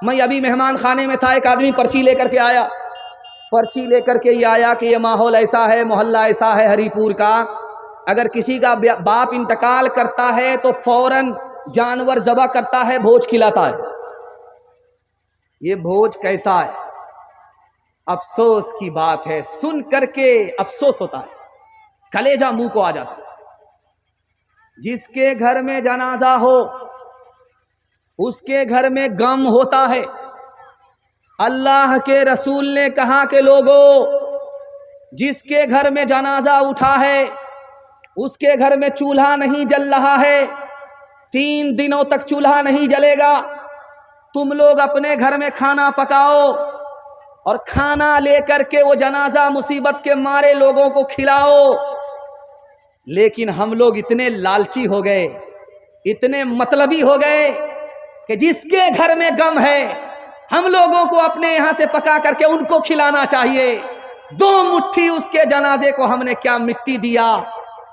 میں ابھی مہمان خانے میں تھا، ایک آدمی پرچی لے کر کے آیا، پرچی لے کر کے یہ آیا کہ یہ ماحول ایسا ہے، محلہ ایسا ہے ہری پور کا، اگر کسی کا باپ انتقال کرتا ہے تو فوراً جانور ذبح کرتا ہے، بھوج کھلاتا ہے۔ یہ بھوج کیسا ہے؟ افسوس کی بات ہے، سن کر کے افسوس ہوتا ہے، کلیجہ منہ کو آ جاتا ہے۔ جس کے گھر میں جنازہ ہو اس کے گھر میں غم ہوتا ہے۔ اللہ کے رسول نے کہا کہ لوگوں، جس کے گھر میں جنازہ اٹھا ہے اس کے گھر میں چولہا نہیں جل رہا ہے، 3 دنوں تک چولہا نہیں جلے گا، تم لوگ اپنے گھر میں کھانا پکاؤ اور کھانا لے کر کے وہ جنازہ مصیبت کے مارے لوگوں کو کھلاؤ۔ لیکن ہم لوگ اتنے لالچی ہو گئے، اتنے مطلبی ہو گئے کہ جس کے گھر میں غم ہے ہم لوگوں کو اپنے یہاں سے پکا کر کے ان کو کھلانا چاہیے۔ 2 مٹھی اس کے جنازے کو ہم نے کیا مٹی دیا،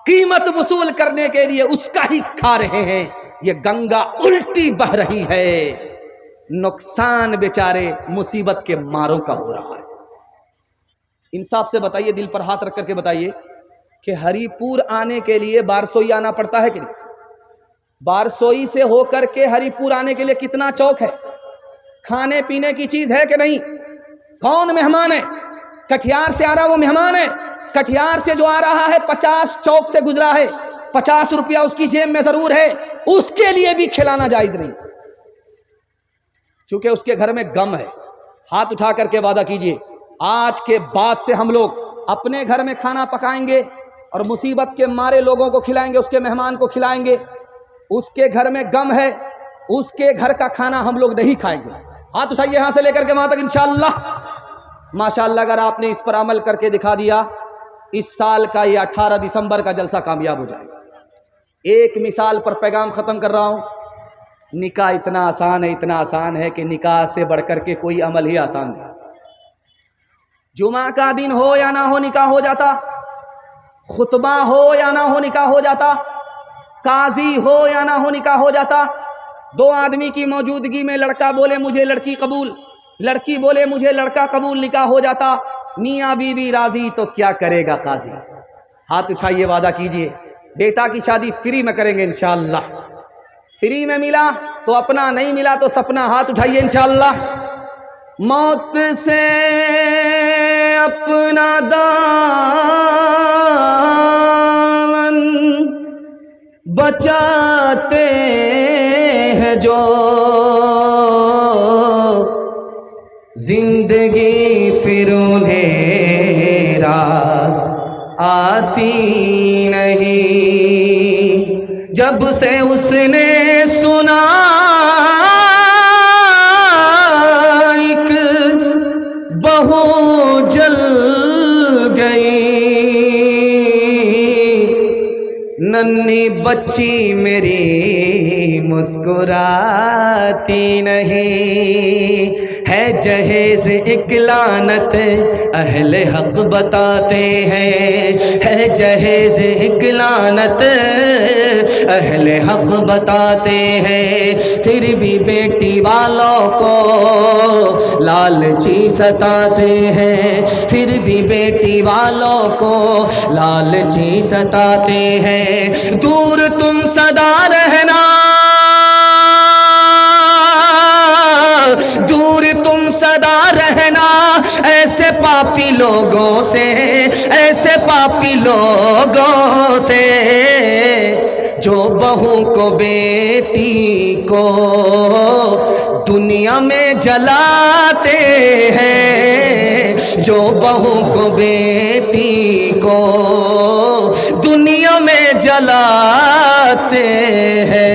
قیمت وصول کرنے کے لیے اس کا ہی کھا رہے ہیں۔ یہ گنگا الٹی بہ رہی ہے، نقصان بیچارے مصیبت کے ماروں کا ہو رہا ہے۔ انصاف سے بتائیے، دل پر ہاتھ رکھ کر کے بتائیے کہ ہری پور آنے کے لیے بارسوئی آنا پڑتا ہے کہ نہیں؟ بارسوئی سے ہو کر کے ہری پور آنے کے لیے کتنا چوک ہے؟ کھانے پینے کی چیز ہے کہ نہیں؟ کون مہمان ہے؟ کٹھیار سے آ رہا وہ مہمان ہے، کٹھیار سے جو آ رہا ہے 50 چوک سے گزرا ہے، 50 روپیہ اس کی جیب میں ضرور ہے، اس کے لیے بھی کھلانا جائز نہیں، چونکہ اس کے گھر میں غم ہے۔ ہاتھ اٹھا کر کے وعدہ کیجئے، آج کے بعد سے ہم لوگ اپنے گھر میں کھانا پکائیں گے اور مصیبت کے مارے لوگوں کو کھلائیں گے، اس کے مہمان کو کھلائیں گے۔ اس کے گھر میں غم ہے، اس کے گھر کا کھانا ہم لوگ نہیں کھائیں گے۔ ہاتھ اٹھائیے یہاں سے لے کر کے وہاں تک انشاءاللہ۔ ماشاءاللہ اگر آپ نے اس پر عمل کر کے دکھا دیا، اس سال کا یہ 18 دسمبر کا جلسہ کامیاب ہو جائے گا۔ ایک مثال پر پیغام ختم کر رہا ہوں، نکاح اتنا آسان ہے، اتنا آسان ہے کہ نکاح سے بڑھ کر کے کوئی عمل ہی آسان نہیں۔ جمعہ کا دن ہو یا نہ ہو نکاح ہو جاتا، خطبہ ہو یا نہ ہو نکاح ہو جاتا، قاضی ہو یا نہ ہو نکاح ہو جاتا۔ 2 آدمی کی موجودگی میں لڑکا بولے مجھے لڑکی قبول، لڑکی بولے مجھے لڑکا قبول، نکاح ہو جاتا۔ میاں بیوی راضی تو کیا کرے گا قاضی؟ ہاتھ اٹھائیے، وعدہ کیجئے بیٹا کی شادی فری میں کریں گے انشاءاللہ۔ فری میں ملا تو اپنا، نہیں ملا تو سپنا۔ ہاتھ اٹھائیے انشاءاللہ۔ موت سے اپنا دامن بچاتے ہیں جو، زندگی پھر انہیں راز آتی نہیں۔ جب سے اس نے سنا ایک بہو جل گئی، ننھی بچی میری مسکراتی نہیں۔ ہے جہیز ایک لعنت اہل حق بتاتے ہیں، ہے جہیز ایک لعنت اہل حق بتاتے ہیں۔ پھر بھی بیٹی والوں کو لالچی ستاتے ہیں، پھر بھی بیٹی والوں کو لالچی ستاتے ہیں۔ دور تم سدا رہنا، دور تم سدا رہنا ایسے پاپی لوگوں سے، ایسے پاپی لوگوں سے جو بہو کو بیٹی کو دنیا میں جلاتے ہیں، جو بہو کو بیٹی کو دنیا میں جلاتے ہیں۔